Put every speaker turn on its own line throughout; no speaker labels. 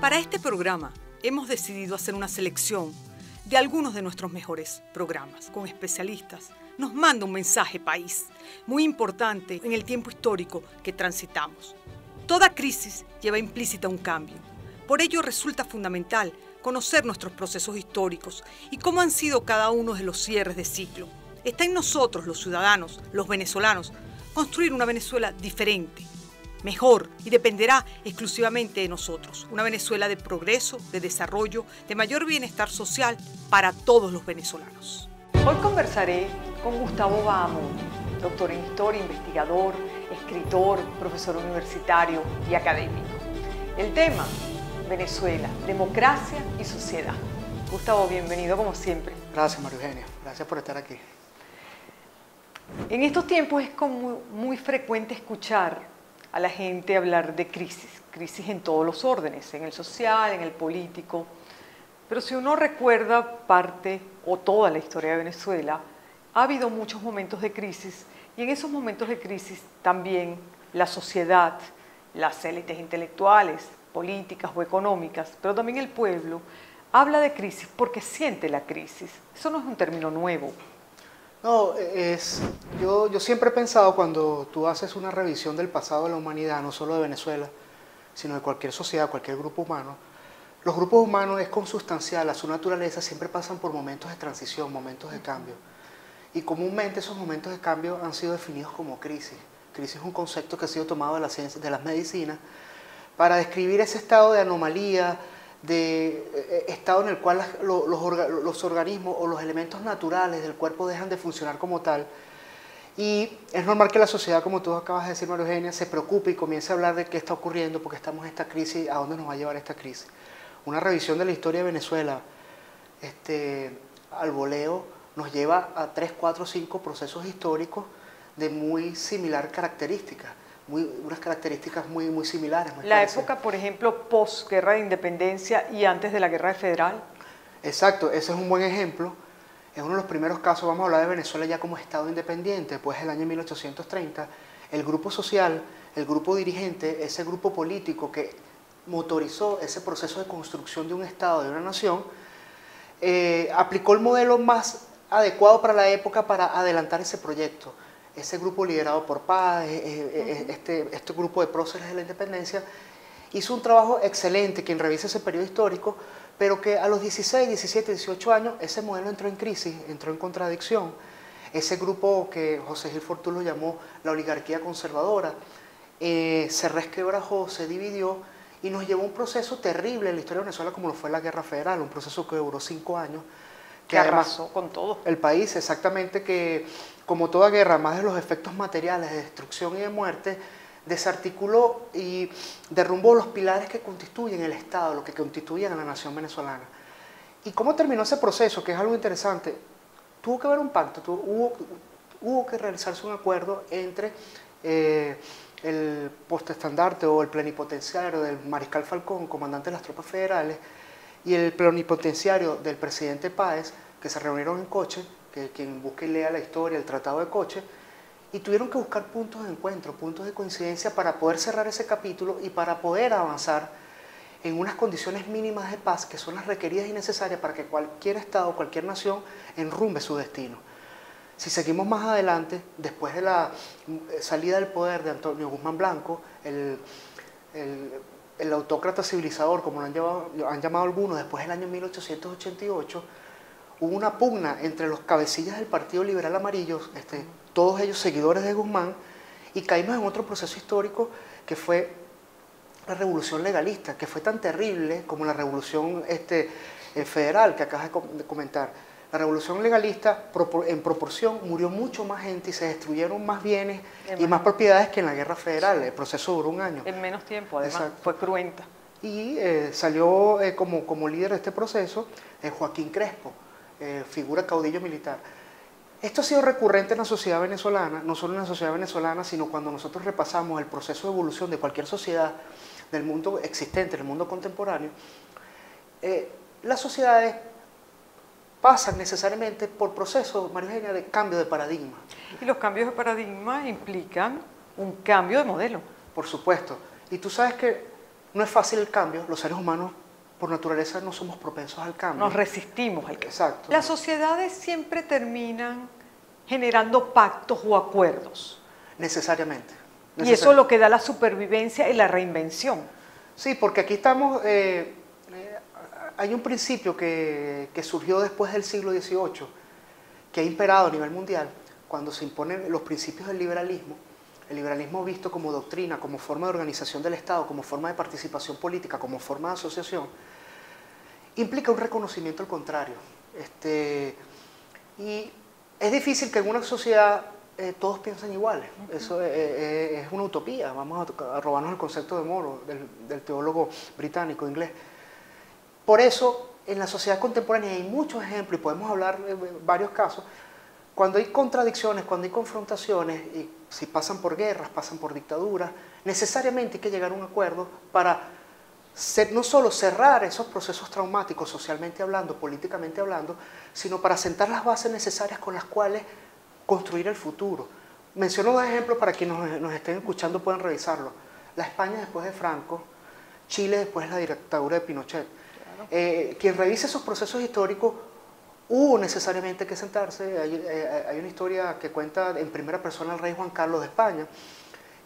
Para este programa hemos decidido hacer una selección de algunos de nuestros mejores programas con especialistas. Nos manda un mensaje país muy importante en el tiempo histórico que transitamos. Toda crisis lleva implícita un cambio. Por ello resulta fundamental conocer nuestros procesos históricos y cómo han sido cada uno de los cierres de ciclo. Está en nosotros, los ciudadanos, los venezolanos, construir una Venezuela diferente, mejor, y dependerá exclusivamente de nosotros. Una Venezuela de progreso, de desarrollo, de mayor bienestar social para todos los venezolanos.
Hoy conversaré con Gustavo Bahamonde, doctor en historia, investigador, escritor, profesor universitario y académico. El tema: Venezuela, democracia y sociedad. Gustavo, bienvenido como siempre.
Gracias, María Eugenia. Gracias por estar aquí.
En estos tiempos es como muy frecuente escuchar a la gente hablar de crisis en todos los órdenes, en el social, en el político. Pero si uno recuerda parte o toda la historia de Venezuela, ha habido muchos momentos de crisis, y en esos momentos de crisis también la sociedad, las élites intelectuales, políticas o económicas, pero también el pueblo, habla de crisis porque siente la crisis. Eso no es un término nuevo.
No, yo siempre he pensado, cuando tú haces una revisión del pasado de la humanidad, no solo de Venezuela, sino de cualquier sociedad, cualquier grupo humano, los grupos humanos es consustancial a su naturaleza, siempre pasan por momentos de transición, momentos de cambio. Y comúnmente esos momentos de cambio han sido definidos como crisis. Crisis es un concepto que ha sido tomado de la ciencia, de las medicinas, para describir ese estado de anomalía, de estado en el cual los organismos o los elementos naturales del cuerpo dejan de funcionar como tal. Y es normal que la sociedad, como tú acabas de decir, María Eugenia, se preocupe y comience a hablar de qué está ocurriendo, porque estamos en esta crisis, a dónde nos va a llevar esta crisis. Una revisión de la historia de Venezuela al voleo nos lleva a 3, 4, 5 procesos históricos de muy similar característica. Unas características muy similares.
La época, por ejemplo, posguerra de independencia y antes de la guerra federal.
Exacto, ese es un buen ejemplo. Es uno de los primeros casos. Vamos a hablar de Venezuela ya como Estado independiente. Pues el año 1830, el grupo social, el grupo dirigente, ese grupo político que motorizó ese proceso de construcción de un Estado, de una nación, aplicó el modelo más adecuado para la época para adelantar ese proyecto. Ese grupo liderado por Paz, este grupo de próceres de la independencia, hizo un trabajo excelente. Quien revisa ese periodo histórico, pero que a los 16, 17, 18 años ese modelo entró en crisis, entró en contradicción. Ese grupo que José Gil Fortuny lo llamó la oligarquía conservadora, se resquebrajó, se dividió y nos llevó a un proceso terrible en la historia de Venezuela, como lo fue la Guerra Federal, un proceso que duró 5 años.
Que arrasó con todo.
El país, exactamente, que como toda guerra, más de los efectos materiales de destrucción y de muerte, desarticuló y derrumbó los pilares que constituyen el Estado, lo que constituyen a la nación venezolana. ¿Y cómo terminó ese proceso? Que es algo interesante. Tuvo que haber un pacto, hubo que realizarse un acuerdo entre el postestandarte o el plenipotenciario del mariscal Falcón, comandante de las tropas federales, y el plenipotenciario del presidente Páez, que se reunieron en Coche, que quien busque y lea la historia, el Tratado de Coche, y tuvieron que buscar puntos de encuentro, puntos de coincidencia para poder cerrar ese capítulo y para poder avanzar en unas condiciones mínimas de paz que son las requeridas y necesarias para que cualquier Estado, cualquier nación enrumbe su destino. Si seguimos más adelante, después de la salida del poder de Antonio Guzmán Blanco, el autócrata civilizador, como lo han llamado algunos, después del año 1888, hubo una pugna entre los cabecillas del Partido Liberal Amarillo, todos ellos seguidores de Guzmán, y caímos en otro proceso histórico que fue la revolución legalista, que fue tan terrible como la revolución federal que acabas de comentar. La revolución legalista, en proporción, murió mucho más gente y se destruyeron más bienes y más propiedades que en la guerra federal. El proceso duró un año.
En menos tiempo, además. Exacto. Fue cruenta.
Y salió como líder de este proceso Joaquín Crespo, figura caudillo militar. Esto ha sido recurrente en la sociedad venezolana, no solo en la sociedad venezolana, sino cuando nosotros repasamos el proceso de evolución de cualquier sociedad del mundo existente, del mundo contemporáneo. Las sociedades pasan necesariamente por procesos, María Eugenia, de cambio de paradigma.
Y los cambios de paradigma implican un cambio de modelo.
Por supuesto. Y tú sabes que No es fácil el cambio, los seres humanos por naturaleza no somos propensos al cambio.
Nos resistimos al cambio.
Exacto.
Las sociedades siempre terminan generando pactos o acuerdos.
Necesariamente.
Y eso es lo que da la supervivencia y la reinvención.
Sí, porque aquí estamos, hay un principio que surgió después del siglo XVIII, que ha imperado a nivel mundial, cuando se imponen los principios del liberalismo. El liberalismo visto como doctrina, como forma de organización del Estado, como forma de participación política, como forma de asociación, implica un reconocimiento al contrario. Y es difícil que en una sociedad todos piensen iguales. Eso es una utopía. Vamos a robarnos el concepto de Moro, del teólogo británico, inglés. Por eso, en la sociedad contemporánea hay muchos ejemplos, y podemos hablar de varios casos, cuando hay contradicciones, cuando hay confrontaciones, y si pasan por guerras, pasan por dictaduras, necesariamente hay que llegar a un acuerdo para no solo cerrar esos procesos traumáticos socialmente hablando, políticamente hablando, sino para sentar las bases necesarias con las cuales construir el futuro. Menciono dos ejemplos para quienes nos estén escuchando puedan revisarlo. La España después de Franco, Chile después de la dictadura de Pinochet. Claro. Quien revise esos procesos históricos, hubo necesariamente que sentarse. Hay una historia que cuenta en primera persona el rey Juan Carlos de España,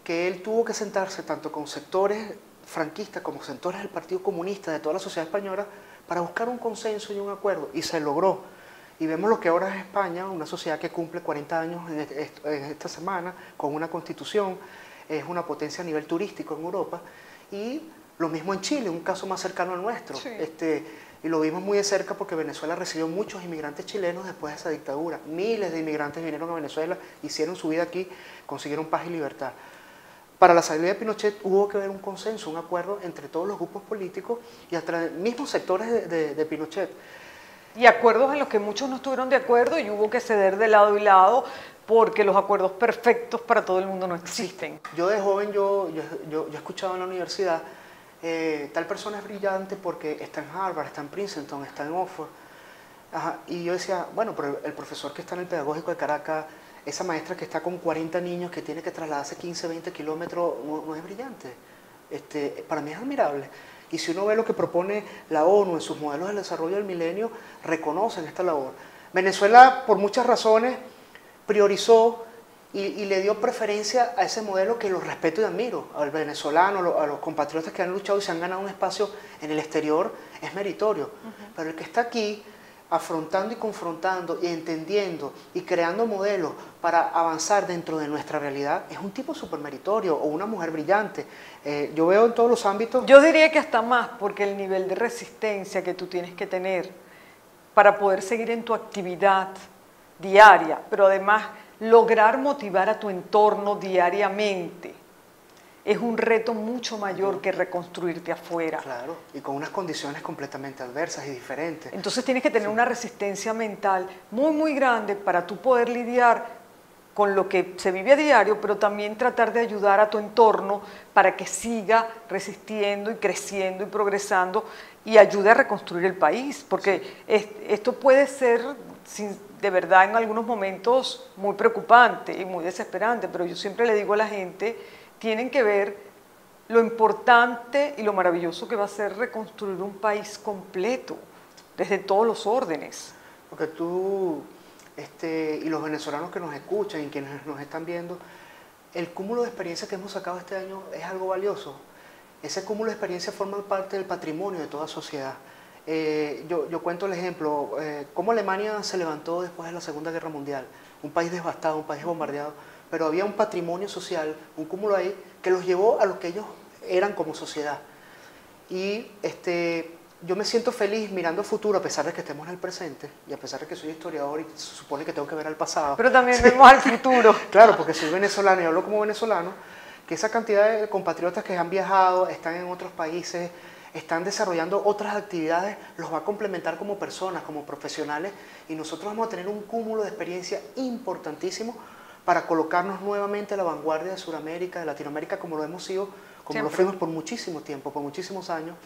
que él tuvo que sentarse tanto con sectores franquistas como sectores del Partido Comunista de toda la sociedad española para buscar un consenso y un acuerdo, y se logró. Y vemos lo que ahora es España, una sociedad que cumple 40 años en esta semana, con una constitución, es una potencia a nivel turístico en Europa, y lo mismo en Chile, un caso más cercano al nuestro. Sí. Y lo vimos muy de cerca porque Venezuela recibió muchos inmigrantes chilenos después de esa dictadura. Miles de inmigrantes vinieron a Venezuela, hicieron su vida aquí, consiguieron paz y libertad. Para la salida de Pinochet hubo que haber un consenso, un acuerdo entre todos los grupos políticos y hasta mismos sectores de Pinochet.
Y acuerdos en los que muchos no estuvieron de acuerdo y hubo que ceder de lado y lado porque los acuerdos perfectos para todo el mundo no existen.
Sí. Yo de joven, yo escuchaba en la universidad, tal persona es brillante porque está en Harvard, está en Princeton, está en Oxford. Ajá. Y yo decía, bueno, pero el profesor que está en el Pedagógico de Caracas, esa maestra que está con 40 niños que tiene que trasladarse 15, 20 kilómetros, no es brillante. Para mí es admirable. Y si uno ve lo que propone la ONU en sus modelos de desarrollo del milenio, reconocen esta labor. Venezuela, por muchas razones, priorizó y le dio preferencia a ese modelo que lo respeto y admiro. Al venezolano, a los compatriotas que han luchado y se han ganado un espacio en el exterior, es meritorio. Pero el que está aquí, afrontando y confrontando y entendiendo y creando modelos para avanzar dentro de nuestra realidad, es un tipo súper meritorio o una mujer brillante. Yo veo en todos los ámbitos...
Yo diría que hasta más, porque el nivel de resistencia que tú tienes que tener para poder seguir en tu actividad diaria, pero además lograr motivar a tu entorno diariamente, es un reto mucho mayor que reconstruirte afuera.
Claro, y con unas condiciones completamente adversas y diferentes.
Entonces tienes que tener una resistencia mental muy, muy grande para tú poder lidiar con lo que se vive a diario, pero también tratar de ayudar a tu entorno para que siga resistiendo y creciendo y progresando y ayude a reconstruir el país, porque esto puede ser, de verdad, en algunos momentos muy preocupante y muy desesperante, pero yo siempre le digo a la gente, tienen que ver lo importante y lo maravilloso que va a ser reconstruir un país completo, desde todos los órdenes.
Porque tú, y los venezolanos que nos escuchan y quienes nos están viendo, el cúmulo de experiencias que hemos sacado este año es algo valioso. Ese cúmulo de experiencias forma parte del patrimonio de toda sociedad. Yo cuento el ejemplo, cómo Alemania se levantó después de la Segunda Guerra Mundial, un país devastado, un país bombardeado, pero había un patrimonio social, un cúmulo ahí, que los llevó a lo que ellos eran como sociedad. Y yo me siento feliz mirando al futuro, a pesar de que estemos en el presente, y a pesar de que soy historiador y se supone que tengo que ver al pasado.
Pero también vemos al futuro.
Claro, porque soy venezolano y hablo como venezolano, que esa cantidad de compatriotas que han viajado, están en otros países, están desarrollando otras actividades, los va a complementar como personas, como profesionales, y nosotros vamos a tener un cúmulo de experiencia importantísimo para colocarnos nuevamente a la vanguardia de Sudamérica, de Latinoamérica, como lo hemos sido, como lo fuimos por muchísimo tiempo, por muchísimos años,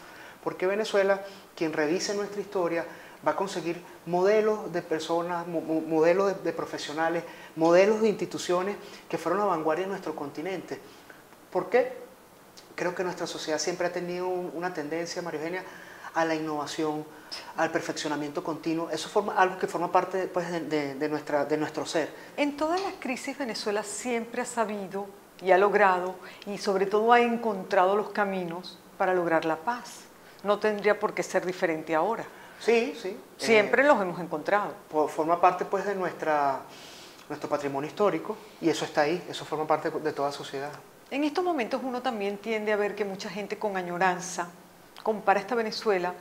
porque Venezuela, quien revise nuestra historia, va a conseguir modelos de personas, modelos de profesionales, modelos de instituciones que fueron la vanguardia de nuestro continente. ¿Por qué? creo que nuestra sociedad siempre ha tenido una tendencia, María Eugenia, a la innovación, al perfeccionamiento continuo. Eso forma algo que forma parte pues, de nuestro ser.
En todas las crisis Venezuela siempre ha sabido y ha logrado y sobre todo ha encontrado los caminos para lograr la paz. No tendría por qué ser diferente ahora.
Sí, sí.
Siempre los hemos encontrado.
Forma parte pues de nuestro patrimonio histórico y eso está ahí, eso forma parte de toda sociedad.
En estos momentos uno también tiende a ver que mucha gente con añoranza compara esta Venezuela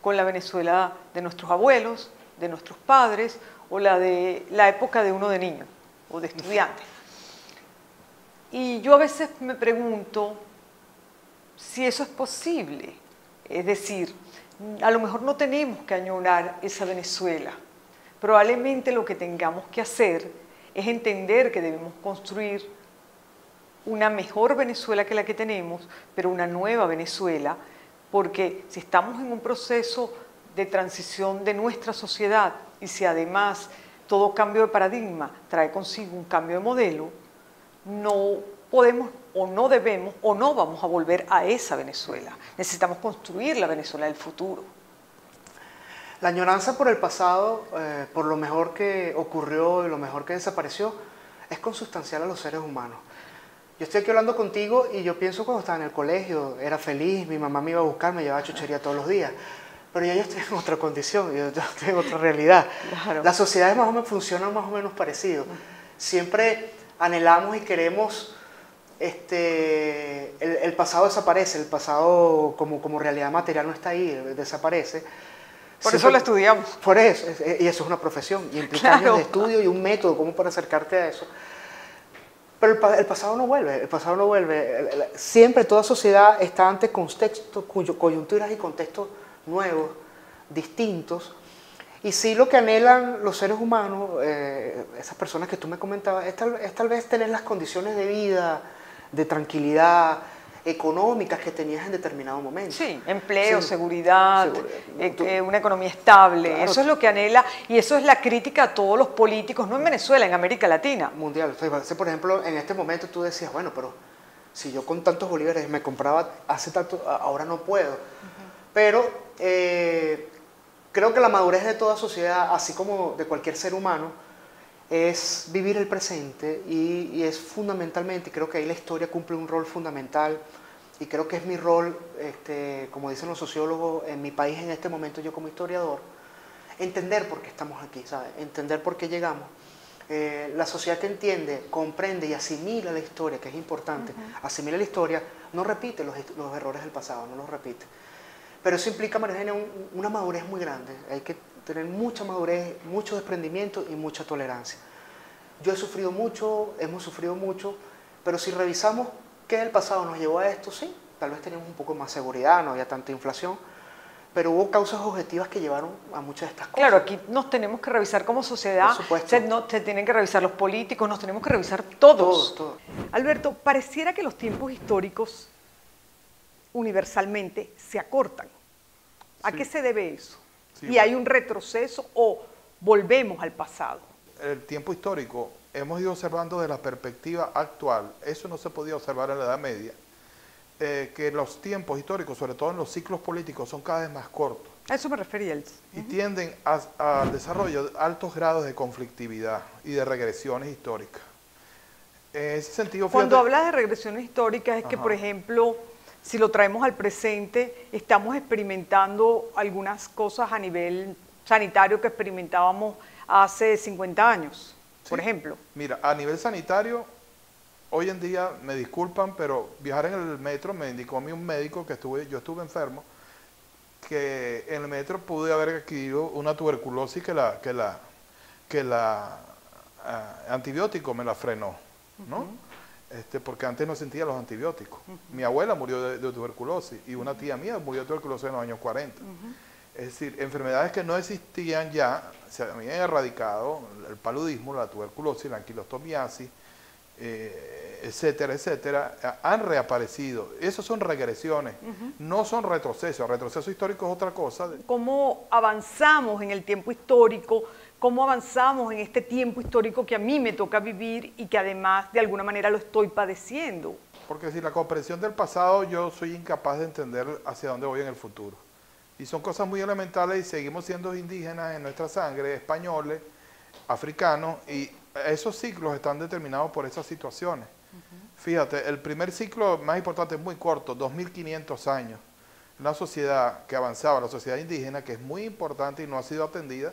con la Venezuela de nuestros abuelos, de nuestros padres o la de la época de uno de niño o de estudiante. Y yo a veces me pregunto si eso es posible. Es decir, a lo mejor no tenemos que añorar esa Venezuela. Probablemente lo que tengamos que hacer es entender que debemos construir una mejor Venezuela que la que tenemos, pero una nueva Venezuela, porque si estamos en un proceso de transición de nuestra sociedad y si además todo cambio de paradigma trae consigo un cambio de modelo, no podemos o no debemos o no vamos a volver a esa Venezuela. Necesitamos construir la Venezuela del futuro.
La añoranza por el pasado, por lo mejor que ocurrió y lo mejor que desapareció, es consustancial a los seres humanos. Yo estoy aquí hablando contigo y yo pienso cuando estaba en el colegio, era feliz, mi mamá me iba a buscar, me llevaba chuchería todos los días. Pero ya yo estoy en otra condición, yo estoy en otra realidad.
Claro.
Las sociedades más o menos funcionan más o menos parecido. Siempre anhelamos y queremos, el pasado desaparece, el pasado como realidad material no está ahí, desaparece.
Por
Siempre,
eso lo estudiamos.
Por eso, y eso es una profesión, y implica
Claro.
años de estudio y un método como para acercarte a eso. Pero el pasado no vuelve, el pasado no vuelve. Siempre toda sociedad está ante contextos, coyunturas y contextos nuevos, distintos. Y sí lo que anhelan los seres humanos, esas personas que tú me comentabas, es tal vez tener las condiciones de vida, de tranquilidad, económicas que tenías en determinado momento.
Sí, empleo,
Sí.
seguridad, una economía estable,
Claro.
eso es lo que anhela y eso es la crítica a todos los políticos, no en Venezuela, en América Latina.
Mundial. Entonces, por ejemplo, en este momento tú decías, bueno, pero si yo con tantos bolívares me compraba hace tanto, ahora no puedo. Pero creo que la madurez de toda sociedad, así como de cualquier ser humano, es vivir el presente y es fundamentalmente, y creo que ahí la historia cumple un rol fundamental y creo que es mi rol, como dicen los sociólogos, en mi país en este momento, yo como historiador, entender por qué estamos aquí, ¿sabes? Entender por qué llegamos. La sociedad que entiende, comprende y asimila la historia, que es importante, asimila la historia, no repite los errores del pasado, no los repite. Pero eso implica, María Eugenia, una madurez muy grande. Hay que tener mucha madurez, mucho desprendimiento y mucha tolerancia. Yo he sufrido mucho, hemos sufrido mucho, pero si revisamos qué del pasado nos llevó a esto, sí, tal vez teníamos un poco más seguridad, no había tanta inflación, pero hubo causas objetivas que llevaron a muchas de estas cosas.
Claro, aquí nos tenemos que revisar como sociedad,
Por supuesto.
se tienen que revisar los políticos, nos tenemos que revisar todos.
Todo.
Alberto, pareciera que los tiempos históricos universalmente se acortan. ¿A
Sí.
qué se debe eso?
Sí,
¿Y hay un retroceso o volvemos al pasado?
El tiempo histórico hemos ido observando desde la perspectiva actual, eso no se podía observar en la Edad Media, que los tiempos históricos, sobre todo en los ciclos políticos, son cada vez más cortos
A eso me refería.
y tienden al desarrollo de altos grados de conflictividad y de regresiones históricas. En ese sentido,
Cuando
fíjate,
hablas de regresiones históricas es que,
Ajá.
por ejemplo, si lo traemos al presente, estamos experimentando algunas cosas a nivel sanitario que experimentábamos hace 50 años, por
Sí.
ejemplo.
mira, a nivel sanitario, hoy en día, me disculpan, pero viajar en el metro me indicó a mí un médico que yo estuve enfermo, que en el metro pude haber adquirido una tuberculosis que la antibiótico me la frenó, ¿no? Porque antes no sentía los antibióticos. Mi abuela murió de tuberculosis y una tía mía murió de tuberculosis en los años 40. Es decir, enfermedades que no existían ya, se habían erradicado, el paludismo, la tuberculosis, la anquilostomiasis, etcétera, etcétera, han reaparecido. Esas son regresiones, no son retrocesos. El retroceso histórico es otra cosa.
¿Cómo avanzamos en el tiempo histórico? ¿Cómo avanzamos en este tiempo histórico que a mí me toca vivir y que además de alguna manera lo estoy padeciendo?
porque si la comprensión del pasado, yo soy incapaz de entender hacia dónde voy en el futuro. Y son cosas muy elementales y seguimos siendo indígenas en nuestra sangre, españoles, africanos, y esos ciclos están determinados por esas situaciones. Fíjate, el primer ciclo más importante es muy corto, 2500 años. Una sociedad que avanzaba, la sociedad indígena, que es muy importante y no ha sido atendida,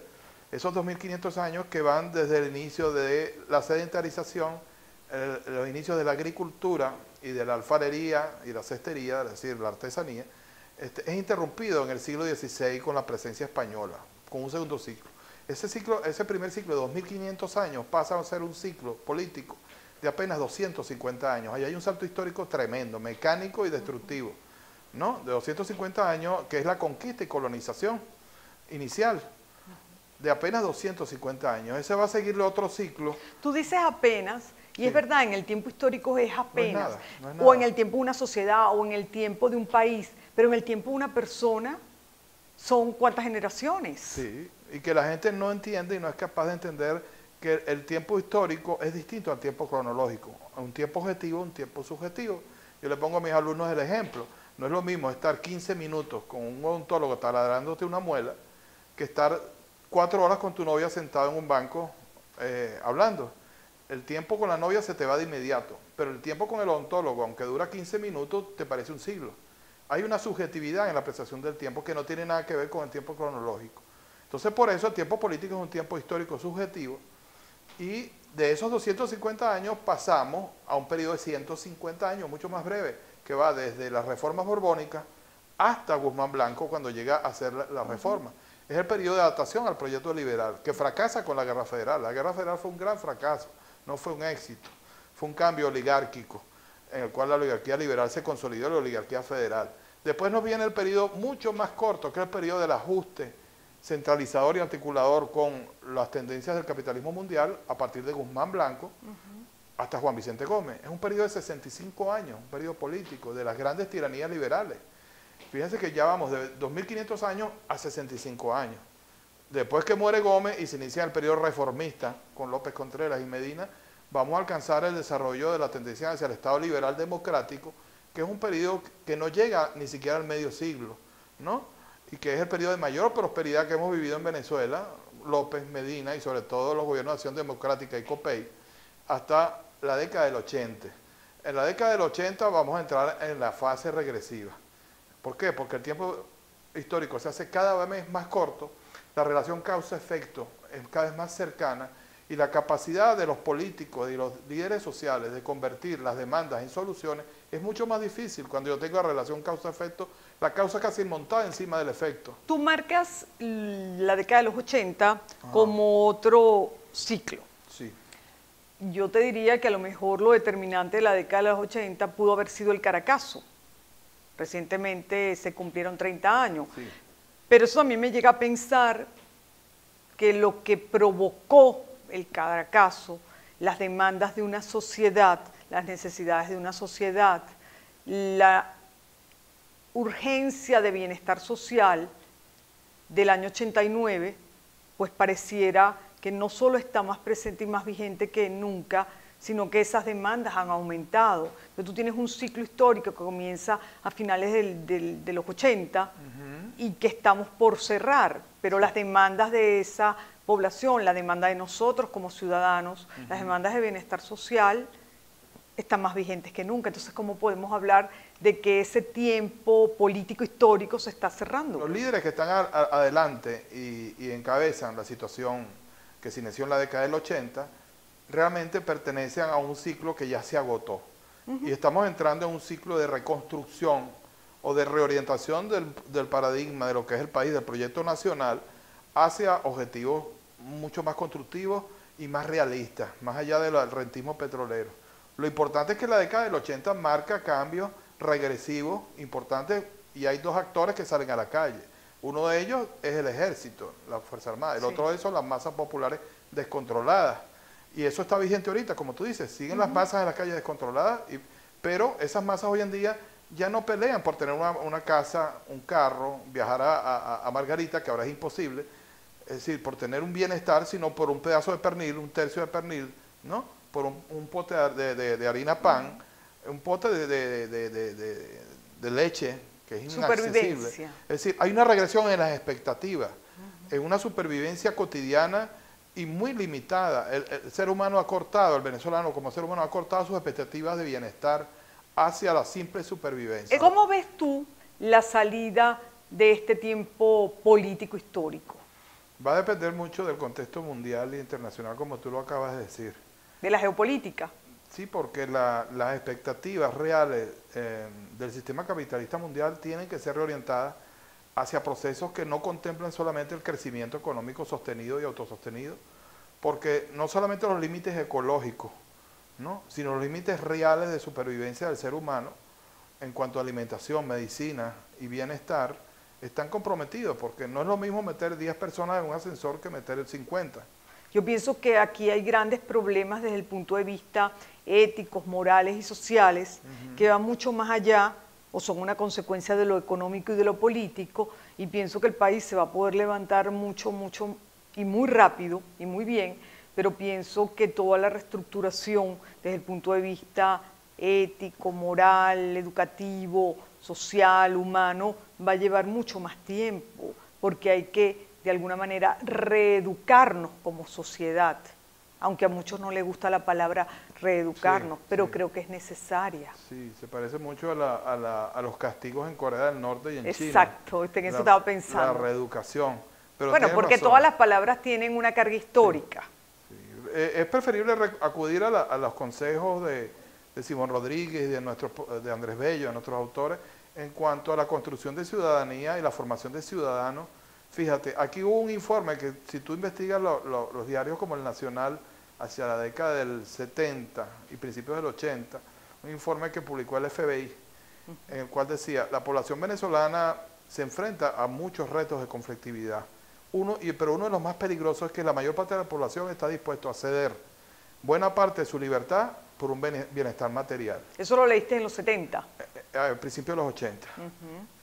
esos 2500 años que van desde el inicio de la sedentarización, los inicios de la agricultura y de la alfarería y la cestería, es decir, la artesanía, es interrumpido en el siglo XVI con la presencia española, con un segundo ciclo. Ese primer ciclo de 2500 años pasa a ser un ciclo político de apenas 250 años. Ahí hay un salto histórico tremendo, mecánico y destructivo, ¿no? De 250 años, que es la conquista y colonización inicial, de apenas 250 años. Ese va a seguirle otro ciclo.
Tú dices apenas, y
Sí.
es verdad, en el tiempo histórico es apenas,
No es nada.
o en el tiempo de una sociedad, o en el tiempo de un país, pero en el tiempo de una persona son ¿cuántas generaciones?
Sí, y que la gente no entiende y no es capaz de entender que el tiempo histórico es distinto al tiempo cronológico. Un tiempo objetivo, un tiempo subjetivo. Yo le pongo a mis alumnos el ejemplo. No es lo mismo estar 15 minutos con un odontólogo taladrándote una muela que estar 4 horas con tu novia sentado en un banco hablando. El tiempo con la novia se te va de inmediato, pero el tiempo con el odontólogo, aunque dura 15 minutos, te parece un siglo. Hay una subjetividad en la apreciación del tiempo que no tiene nada que ver con el tiempo cronológico. Entonces, por eso el tiempo político es un tiempo histórico subjetivo, y de esos 250 años pasamos a un periodo de 150 años, mucho más breve, que va desde las reformas borbónicas hasta Guzmán Blanco cuando llega a hacer la reforma. Es el periodo de adaptación al proyecto liberal, que fracasa con la Guerra Federal. La Guerra Federal fue un gran fracaso, no fue un éxito, fue un cambio oligárquico, en el cual la oligarquía liberal se consolidó en la oligarquía federal. Después nos viene el periodo mucho más corto, que es el periodo del ajuste centralizador y articulador con las tendencias del capitalismo mundial, a partir de Guzmán Blanco hasta Juan Vicente Gómez. Es un periodo de 65 años, un periodo político, de las grandes tiranías liberales. Fíjense que ya vamos de 2500 años a 65 años. Después que muere Gómez y se inicia el periodo reformista con López Contreras y Medina, vamos a alcanzar el desarrollo de la tendencia hacia el Estado liberal democrático, que es un periodo que no llega ni siquiera al medio siglo, ¿no? Y que es el periodo de mayor prosperidad que hemos vivido en Venezuela, López, Medina y sobre todo los gobiernos de Acción Democrática y COPEI, hasta la década del 80. En la década del 80 vamos a entrar en la fase regresiva. ¿Por qué? Porque el tiempo histórico se hace cada vez más corto, la relación causa-efecto es cada vez más cercana, y la capacidad de los políticos y los líderes sociales de convertir las demandas en soluciones es mucho más difícil cuando yo tengo la relación causa-efecto, la causa casi montada encima del efecto.
Tú marcas la década de los 80 como otro ciclo.
Sí.
Yo te diría que a lo mejor lo determinante de la década de los 80 pudo haber sido el Caracazo. Recientemente se cumplieron 30 años.
Sí.
Pero eso a mí me llega a pensar que lo que provocó el Caracazo, las demandas de una sociedad, las necesidades de una sociedad, la urgencia de bienestar social del año 89, pues pareciera que no solo está más presente y más vigente que nunca, sino que esas demandas han aumentado. Entonces, tú tienes un ciclo histórico que comienza a finales de los 80 y que estamos por cerrar, pero las demandas de esa población, la demanda de nosotros como ciudadanos, las demandas de bienestar social están más vigentes que nunca. Entonces, ¿cómo podemos hablar de que ese tiempo político histórico se está cerrando?
Los líderes que están adelante y encabezan la situación que se inició en la década del 80, realmente pertenecen a un ciclo que ya se agotó. Y estamos entrando en un ciclo de reconstrucción o de reorientación del paradigma de lo que es el país, del proyecto nacional, hacia objetivos mucho más constructivos y más realistas, más allá del rentismo petrolero. Lo importante es que la década del 80 marca cambios regresivos importantes, y hay dos actores que salen a la calle. Uno de ellos es el ejército, la Fuerza Armada. El otro de esos, las masas populares descontroladas. Y eso está vigente ahorita, como tú dices, siguen las masas en las calles descontroladas, pero esas masas hoy en día ya no pelean por tener una casa, un carro, viajar a Margarita, que ahora es imposible, es decir, por tener un bienestar, sino por un pedazo de pernil, un tercio de pernil, ¿no? Por un pote de harina pan, un pote de leche que es inaccesible.
Supervivencia.
Es decir, hay una regresión en las expectativas, en una supervivencia cotidiana y muy limitada. El ser humano ha cortado, el venezolano como ser humano ha cortado sus expectativas de bienestar hacia la simple supervivencia.
¿Cómo ves tú la salida de este tiempo político histórico?
Va a depender mucho del contexto mundial e internacional, como tú lo acabas de decir.
¿De la geopolítica?
Sí, porque las expectativas reales del sistema capitalista mundial tienen que ser reorientadas hacia procesos que no contemplan solamente el crecimiento económico sostenido y autosostenido, porque no solamente los límites ecológicos, ¿no?, sino los límites reales de supervivencia del ser humano en cuanto a alimentación, medicina y bienestar están comprometidos, porque no es lo mismo meter 10 personas en un ascensor que meter 50.
Yo pienso que aquí hay grandes problemas desde el punto de vista éticos, morales y sociales, que van mucho más allá o son una consecuencia de lo económico y de lo político, y pienso que el país se va a poder levantar mucho y muy rápido y muy bien, pero pienso que toda la reestructuración desde el punto de vista ético, moral, educativo, social, humano, va a llevar mucho más tiempo, porque hay que, de alguna manera, reeducarnos como sociedad, aunque a muchos no les gusta la palabra reeducarnos,
Sí,
pero
sí.
creo que es necesaria.
Sí, se parece mucho a los castigos en Corea del Norte y en China.
Exacto, en eso estaba pensando.
La reeducación. Pero
Bueno,
tienes
porque
razón.
todas las palabras tienen una carga histórica.
Es preferible acudir a los consejos de Simón Rodríguez, de Andrés Bello, de nuestros autores, en cuanto a la construcción de ciudadanía y la formación de ciudadanos. Fíjate, aquí hubo un informe que si tú investigas los diarios como El Nacional hacia la década del 70 y principios del 80, un informe que publicó el FBI, en el cual decía, la población venezolana se enfrenta a muchos retos de conflictividad. Pero uno de los más peligrosos es que la mayor parte de la población está dispuesto a ceder buena parte de su libertad por un bienestar material.
Eso lo leíste en los 70,
Al principio de los 80,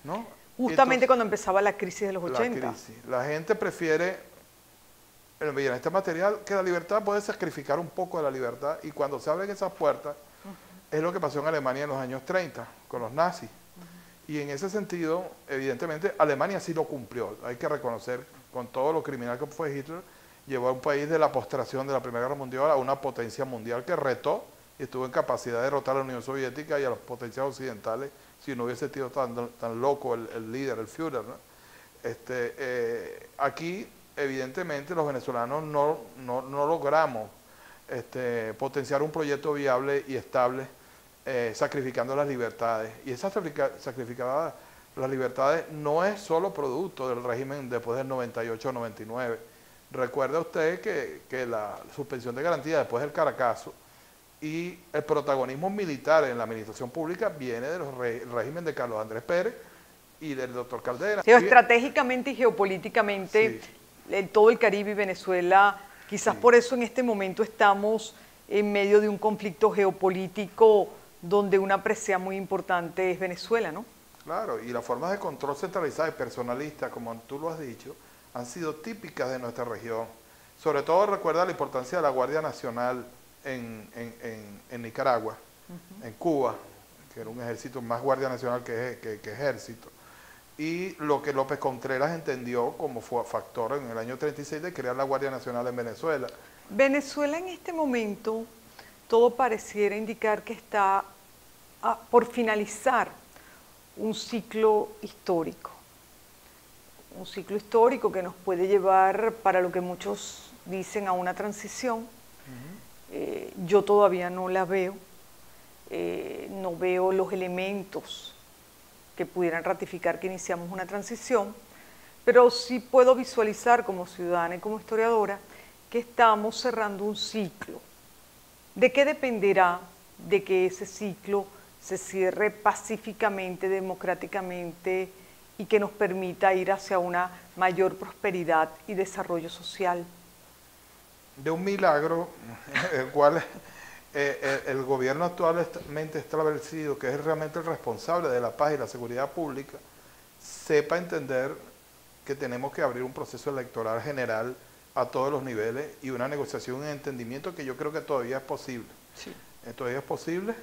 ¿no?
justamente
Entonces,
cuando empezaba la crisis de los 80.
la crisis. La gente prefiere el bienestar material que la libertad, puede sacrificar un poco de la libertad, y cuando se abren esas puertas, es lo que pasó en Alemania en los años 30, con los nazis. Y en ese sentido, evidentemente, Alemania sí lo cumplió. Hay que reconocer, con todo lo criminal que fue Hitler, llevó a un país de la postración de la Primera Guerra Mundial a una potencia mundial que retó y estuvo en capacidad de derrotar a la Unión Soviética y a las potencias occidentales si no hubiese sido tan loco el líder, el Führer, ¿no? Aquí, evidentemente, los venezolanos no logramos potenciar un proyecto viable y estable, sacrificando las libertades. Y esas sacrificadas las libertades no es solo producto del régimen después del 98-99. Recuerde usted que la suspensión de garantía después del Caracazo y el protagonismo militar en la administración pública viene del régimen de Carlos Andrés Pérez y del doctor Caldera.
Geoestratégicamente y geopolíticamente, todo el Caribe y Venezuela, quizás por eso en este momento estamos en medio de un conflicto geopolítico donde una presea muy importante es Venezuela, ¿no?
Claro, y las formas de control centralizada y personalista, como tú lo has dicho, han sido típicas de nuestra región. Sobre todo recuerda la importancia de la Guardia Nacional en Nicaragua, en Cuba, que era un ejército más Guardia Nacional que ejército. Y lo que López Contreras entendió como factor en el año 36 de crear la Guardia Nacional en Venezuela.
Venezuela en este momento, todo pareciera indicar que está por finalizar un ciclo histórico. Un ciclo histórico que nos puede llevar, para lo que muchos dicen, a una transición. Yo todavía no la veo, no veo los elementos que pudieran ratificar que iniciamos una transición, pero sí puedo visualizar como ciudadana y como historiadora que estamos cerrando un ciclo. ¿De qué dependerá de que ese ciclo se cierre pacíficamente, democráticamente y que nos permita ir hacia una mayor prosperidad y desarrollo social?
De un milagro, el cual el gobierno actualmente establecido, que es realmente el responsable de la paz y la seguridad pública, sepa entender que tenemos que abrir un proceso electoral general a todos los niveles y una negociación y entendimiento que yo creo que todavía es posible.
Sí.
Todavía es posible,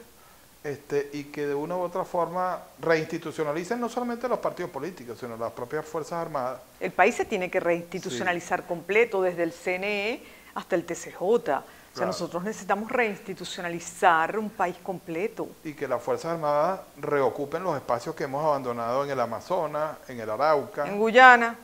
y que de una u otra forma reinstitucionalicen no solamente los partidos políticos, sino las propias Fuerzas Armadas.
El país se tiene que reinstitucionalizar completo, desde el CNE hasta el TCJ. O sea,
Claro.
nosotros necesitamos reinstitucionalizar un país completo.
Y que las Fuerzas Armadas reocupen los espacios que hemos abandonado en el Amazonas, en el Arauca,
En Guyana,